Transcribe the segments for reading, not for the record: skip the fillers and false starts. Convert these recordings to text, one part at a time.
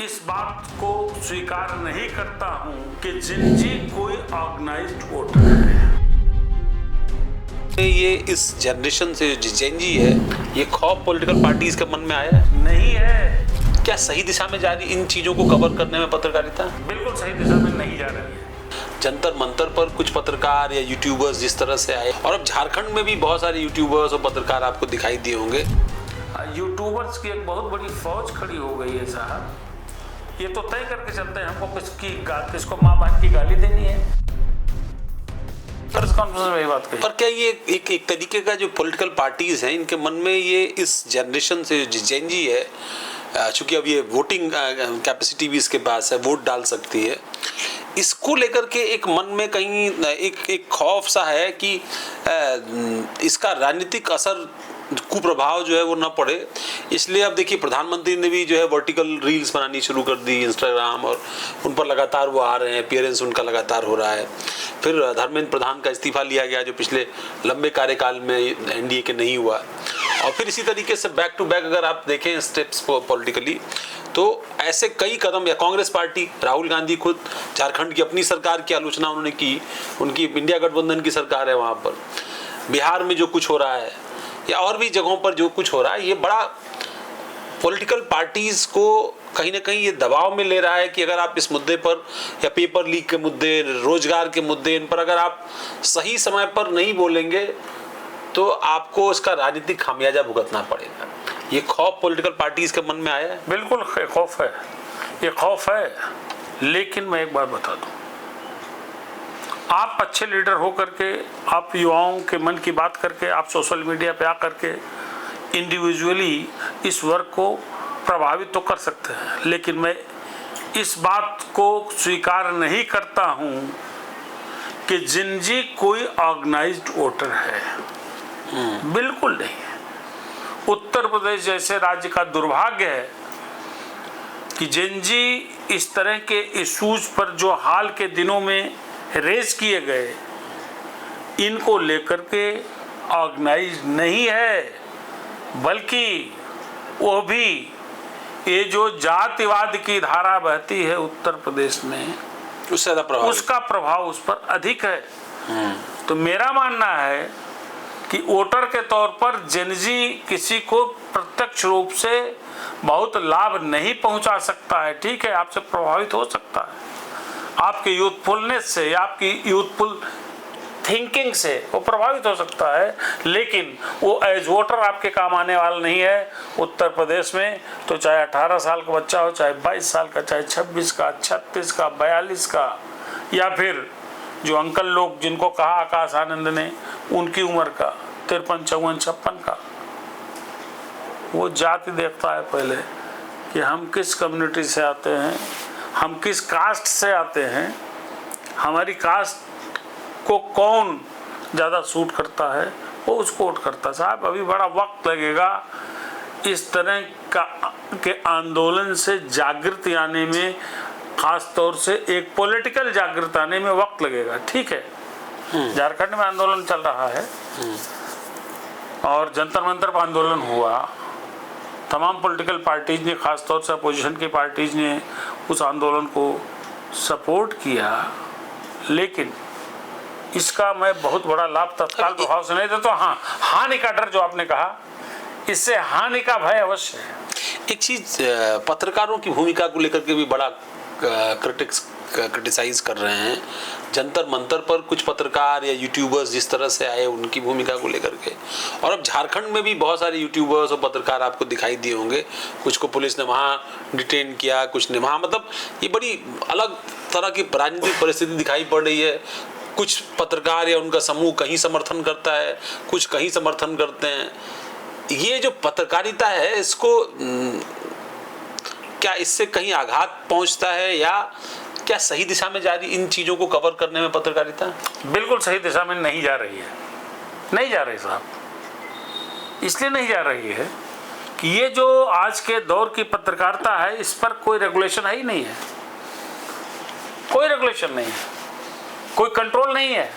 इस बात को स्वीकार नहीं करता हूं कि जिंजी कोई ऑर्गेनाइज्ड वोटर है। ये इस जनरेशन से जो जेनजी है, ये खौफ पॉलिटिकल पार्टीज के मन में आया है? नहीं है। क्या सही दिशा में जा रही इन चीजों को कवर करने में पत्रकारिता? बिल्कुल सही दिशा में नहीं जा रही है। जंतर मंतर पर कुछ पत्रकार या यूट्यूबर्स जिस तरह से आए, और अब झारखंड में भी बहुत सारे यूट्यूबर्स और पत्रकार आपको दिखाई दिए होंगे। यूट्यूबर्स की एक बहुत बड़ी फौज खड़ी हो गई है साहब। ये तो तय करके चलते हैं हमको किसको माँ बहन की गाली देनी है। प्रेस कॉन्फ्रेंस में ये बात कही। पर क्या ये एक तरीके का जो पॉलिटिकल पार्टीज हैं, इनके मन में ये इस जनरेशन से जो जेनजी है, चूंकि अब ये वोटिंग कैपेसिटी भी इसके पास है, वोट डाल सकती है, इसको लेकर के एक मन में कहीं एक खौफ सा है कि इसका राजनीतिक असर, कुप्रभाव जो है वो ना पड़े। इसलिए अब देखिए प्रधानमंत्री ने भी जो है वर्टिकल रील्स बनानी शुरू कर दी इंस्टाग्राम, और उन पर लगातार वो आ रहे हैं, अपीयरेंस उनका लगातार हो रहा है। फिर धर्मेंद्र प्रधान का इस्तीफा लिया गया जो पिछले लंबे कार्यकाल में एनडीए के नहीं हुआ, और फिर इसी तरीके से बैक टू बैक अगर आप देखें स्टेप्स पॉलिटिकली, तो ऐसे कई कदम, या कांग्रेस पार्टी, राहुल गांधी खुद झारखंड की अपनी सरकार की आलोचना उन्होंने की, उनकी इंडिया गठबंधन की सरकार है वहाँ पर। बिहार में जो कुछ हो रहा है या और भी जगहों पर जो कुछ हो रहा है, ये बड़ा पॉलिटिकल पार्टीज को कहीं ना कहीं ये दबाव में ले रहा है कि अगर आप इस मुद्दे पर, या पेपर लीक के मुद्दे, रोजगार के मुद्दे, इन पर अगर आप सही समय पर नहीं बोलेंगे तो आपको इसका राजनीतिक खामियाजा भुगतना पड़ेगा। ये खौफ पॉलिटिकल पार्टीज के मन में आया है? बिल्कुल खौफ है, ये खौफ है। लेकिन मैं एक बात बता दूं, आप अच्छे लीडर हो करके, आप युवाओं के मन की बात करके, आप सोशल मीडिया पे आकर के इंडिविजुअली इस वर्ग को प्रभावित तो कर सकते हैं, लेकिन मैं इस बात को स्वीकार नहीं करता हूं कि जिंजी कोई ऑर्गेनाइज्ड वोटर है। बिल्कुल नहीं है। उत्तर प्रदेश जैसे राज्य का दुर्भाग्य है कि जिंजी इस तरह के इश्यूज पर जो हाल के दिनों में रेज किए गए, इनको लेकर के ऑर्गेनाइज नहीं है, बल्कि वो भी ये जो जातिवाद की धारा बहती है उत्तर प्रदेश में, उसका प्रभाव उस पर अधिक है। तो मेरा मानना है कि वोटर के तौर पर जेनजी किसी को प्रत्यक्ष रूप से बहुत लाभ नहीं पहुंचा सकता है। ठीक है, आपसे प्रभावित हो सकता है, आपके यूथफुलनेस से या आपकी यूथफुल थिंकिंग से वो प्रभावित हो सकता है, लेकिन वो एज वोटर आपके काम आने वाला नहीं है। उत्तर प्रदेश में तो चाहे 18 साल का बच्चा हो, चाहे 22 साल का, चाहे 26 का, 36 का, 42 का, या फिर जो अंकल लोग जिनको कहा आकाश आनंद ने, उनकी उम्र का 53, 54, 56 का, वो जाति देखता है पहले कि हम किस कम्युनिटी से आते हैं, हम किस कास्ट से आते हैं, हमारी कास्ट को कौन ज़्यादा सूट करता है, वो उसको वोट करता है। साहब अभी बड़ा वक्त लगेगा इस तरह के आंदोलन से जागृति आने में, खास तौर से एक पॉलिटिकल जागृति आने में वक्त लगेगा। ठीक है, झारखंड में आंदोलन चल रहा है और जंतर मंतर पर आंदोलन हुआ, तमाम पॉलिटिकल पार्टीज ने, खास तौर से अपोजिशन की पार्टीज ने उस आंदोलन को सपोर्ट किया, लेकिन इसका मैं बहुत बड़ा लाभ तत्काल प्रभाव से नहीं देता। हाँ, हानि का डर जो आपने कहा, इससे हानि का भय अवश्य है। एक चीज, पत्रकारों की भूमिका को लेकर के भी बड़ा क्रिटिसाइज कर रहे हैं जंतर मंतर पर कुछ पत्रकार या यूट्यूबर्स जिस तरह से आए, उनकी भूमिका को लेकर के। और अब झारखंड में भी बहुत सारे यूट्यूबर्स और पत्रकार आपको दिखाई दिए होंगे, कुछ को पुलिस ने वहाँ डिटेन किया, कुछ ने वहाँ, मतलब ये बड़ी अलग तरह की राजनीतिक परिस्थिति दिखाई पड़ रही है। कुछ पत्रकार या उनका समूह कहीं समर्थन करता है, कुछ कहीं समर्थन करते हैं। ये जो पत्रकारिता है, इसको क्या इससे कहीं आघात पहुंचता है, या क्या सही दिशा में जा रही इन चीजों को कवर करने में पत्रकारिता? बिल्कुल सही दिशा में नहीं जा रही है, नहीं जा रही साहब। इसलिए नहीं जा रही है कि ये जो आज के दौर की पत्रकारिता है, इस पर कोई रेगुलेशन है ही नहीं है, कोई रेगुलेशन नहीं है, कोई कंट्रोल नहीं है।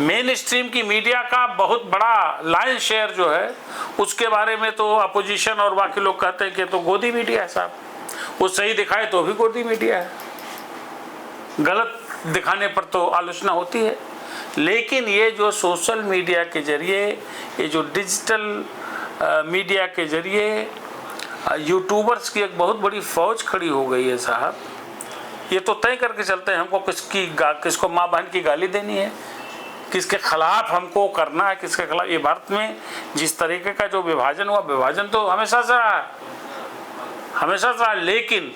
मेन स्ट्रीम की मीडिया का बहुत बड़ा लाइन शेयर जो है, उसके बारे में तो अपोजिशन और बाकी लोग कहते हैं कि तो गोदी मीडिया है साहब, वो सही दिखाए तो भी गोदी मीडिया है, गलत दिखाने पर तो आलोचना होती है। लेकिन ये जो सोशल मीडिया के जरिए, ये जो डिजिटल मीडिया के जरिए यूट्यूबर्स की एक बहुत बड़ी फौज खड़ी हो गई है साहब। ये तो तय करके चलते हैं हमको किसको माँ बहन की गाली देनी है, किसके खिलाफ हमको करना है, किसके खिलाफ। ये भारत में जिस तरीके का जो विभाजन हुआ, विभाजन तो हमेशा से रहा, हमेशा से रहा। लेकिन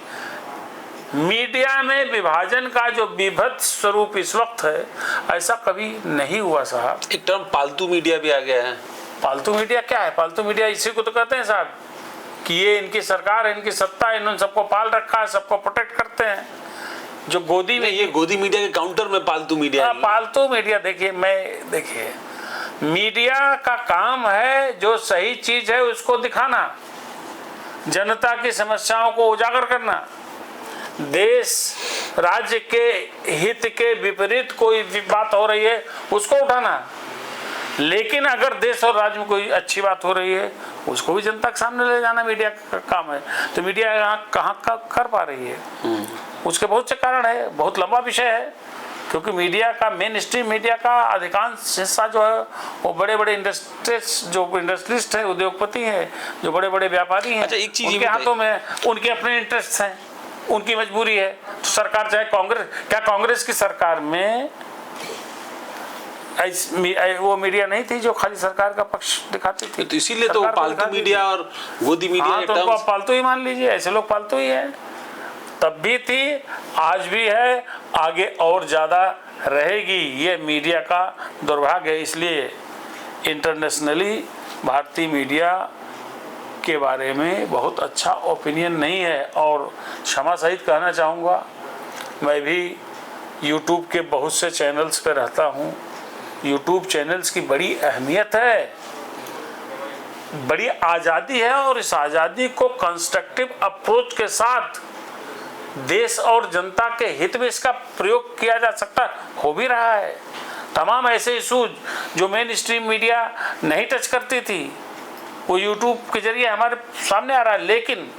मीडिया में विभाजन का जो विभत्स स्वरूप इस वक्त है, ऐसा कभी नहीं हुआ साहब। एक टर्म पालतू मीडिया भी आ गया है। पालतू मीडिया क्या है? पालतू मीडिया इसी को तो कहते हैं साहब कि ये इनकी सरकार है, इनकी सत्ता है, इन्होंने सबको पाल रखा है, सबको प्रोटेक्ट करते हैं। जो गोदी में, ये गोदी मीडिया के काउंटर में पालतू मीडिया। पालतू मीडिया देखिए, देखिए मीडिया का काम है जो सही चीज है उसको दिखाना, जनता की समस्याओं को उजागर करना, देश राज्य के हित के विपरीत कोई बात हो रही है उसको उठाना। लेकिन अगर देश और राज्य में कोई अच्छी बात हो रही है उसको भी जनता के सामने ले जाना मीडिया का काम है। तो मीडिया यहाँ कहाँ कर पा रही है? उसके बहुत से कारण है, बहुत लंबा विषय है। क्योंकि मीडिया का, मेन स्ट्रीम मीडिया का अधिकांश हिस्सा जो है वो बड़े बड़े इंडस्ट्रिस्ट है, उद्योगपति हैं, जो बड़े बड़े व्यापारी हैं। अच्छा, एक चीज उनके हाथों में उनके अपने इंटरेस्ट हैं, उनकी मजबूरी है। तो सरकार चाहे कांग्रेस की सरकार में वो मीडिया नहीं थी जो खाली सरकार का पक्ष दिखाती थी। तो इसीलिए तो पालतू मीडिया और गोदी मीडिया, हाँ, तो उनको आप पालतू ही मान लीजिए, ऐसे लोग पालतू ही है। तब भी थी, आज भी है, आगे और ज्यादा रहेगी। ये मीडिया का दुर्भाग्य है। इसलिए इंटरनेशनली भारतीय मीडिया के बारे में बहुत अच्छा ओपिनियन नहीं है। और क्षमा सहित कहना चाहूँगा, मैं भी यूट्यूब के बहुत से चैनल्स पे रहता हूँ। यूट्यूब चैनल्स की बड़ी अहमियत है, बड़ी आज़ादी है, और इस आज़ादी को कंस्ट्रक्टिव अप्रोच के साथ देश और जनता के हित में इसका प्रयोग किया जा सकता हो भी रहा है। तमाम ऐसे इशूज जो मेन स्ट्रीम मीडिया नहीं टच करती थी वो यूट्यूब के जरिए हमारे सामने आ रहा है। लेकिन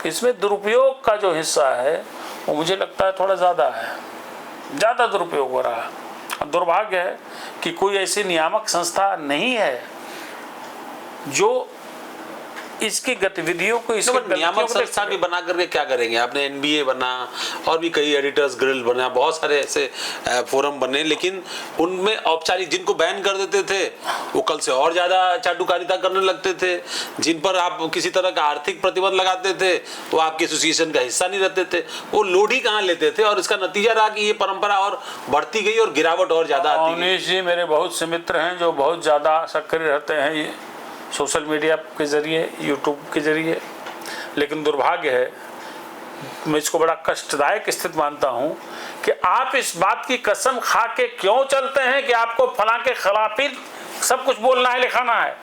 इसमें दुरुपयोग का जो हिस्सा है वो मुझे लगता है थोड़ा ज़्यादा है, ज़्यादा दुरुपयोग हो रहा है। दुर्भाग्य है कि कोई ऐसी नियामक संस्था नहीं है जो इसकी गतिविधियों को, नियामक संस्था भी बना करके क्या करेंगे? आपने एनबीए बना और भी कई एडिटर्स गिल्ड बना, बहुत सारे ऐसे फोरम बने, लेकिन उनमें औपचारिक, जिनको बैन कर देते थे वो कल से और ज्यादा चाटुकारिता करने लगते थे। जिन पर आप किसी तरह का आर्थिक प्रतिबंध लगाते थे वो आपके एसोसिएशन का हिस्सा नहीं रहते थे। वो लोड ही कहाँ लेते थे, और इसका नतीजा रहा कि ये परंपरा और बढ़ती गई और गिरावट और ज्यादा आती गई। अवनीश जी मेरे बहुत से मित्र हैं जो बहुत ज्यादा सक्रिय रहते हैं ये सोशल मीडिया के जरिए, यूट्यूब के जरिए। लेकिन दुर्भाग्य है, मैं इसको बड़ा कष्टदायक स्थिति मानता हूं कि आप इस बात की कसम खा के क्यों चलते हैं कि आपको फलां के खिलाफ ही सब कुछ बोलना है, लिखाना है।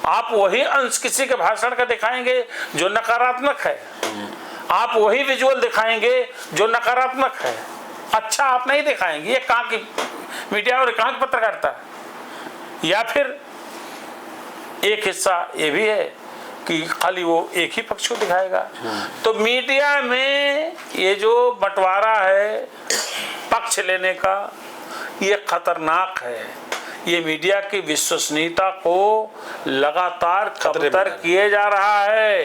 आप वही अंश किसी के भाषण का दिखाएंगे जो नकारात्मक है, आप वही विजुअल दिखाएंगे जो नकारात्मक है। अच्छा आप नहीं दिखाएंगे। ये कहाँ की मीडिया और कहाँ की पत्रकारिता? या फिर एक हिस्सा ये भी है कि खाली वो एक ही पक्ष को दिखाएगा। तो मीडिया में ये जो बंटवारा है पक्ष लेने का, ये खतरनाक है। ये मीडिया की विश्वसनीयता को लगातार कमतर किए जा रहा है।